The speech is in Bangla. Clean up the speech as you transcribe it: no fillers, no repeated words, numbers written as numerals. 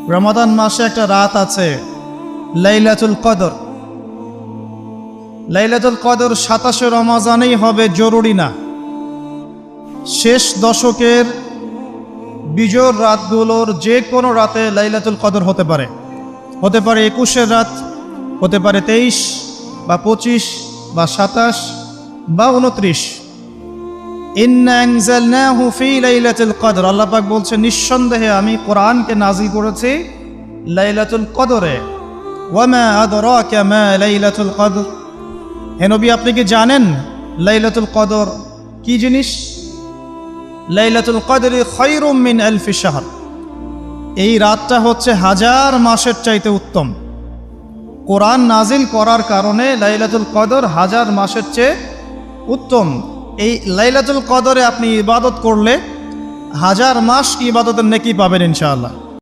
রমাদান মাসে একটা রাত আছে লাইলাতুল কদর। লাইলাতুল কদর 27 রমজানেই হবে জরুরি না। শেষ দশকের বিজোড় রাতগুলোর যে কোনো রাতে লাইলাতুল কদর হতে পারে। হতে পারে 21-এর রাত, হতে পারে 23 বা 25 বা 27 বা 29। ইন্না আনজালনাহু ফি লাইলাতুল কদর, আল্লাহ পাক বলছে নিঃসন্দেহে আমি কোরআনকে নাজিল করেছি লাইলাতুল কদরে। ওয়ামা আদরাকা মা লাইলাতুল কদর, হে নবী আপনি কি জানেন লাইলাতুল কদর কি জিনিস? লাইলাতুল কদরি খায়রুম মিন আলফি শাহর, এই রাতটা হচ্ছে 1000 মাসের চাইতে উত্তম। কোরআন নাজিল করার কারণে লাইলাতুল কদর 1000 মাসের চেয়ে উত্তম। এই লাইলাতুল কদরে আপনি ইবাদত করলে 1000 মাস ইবাদতের নেকি পাবেন ইনশাআল্লাহ।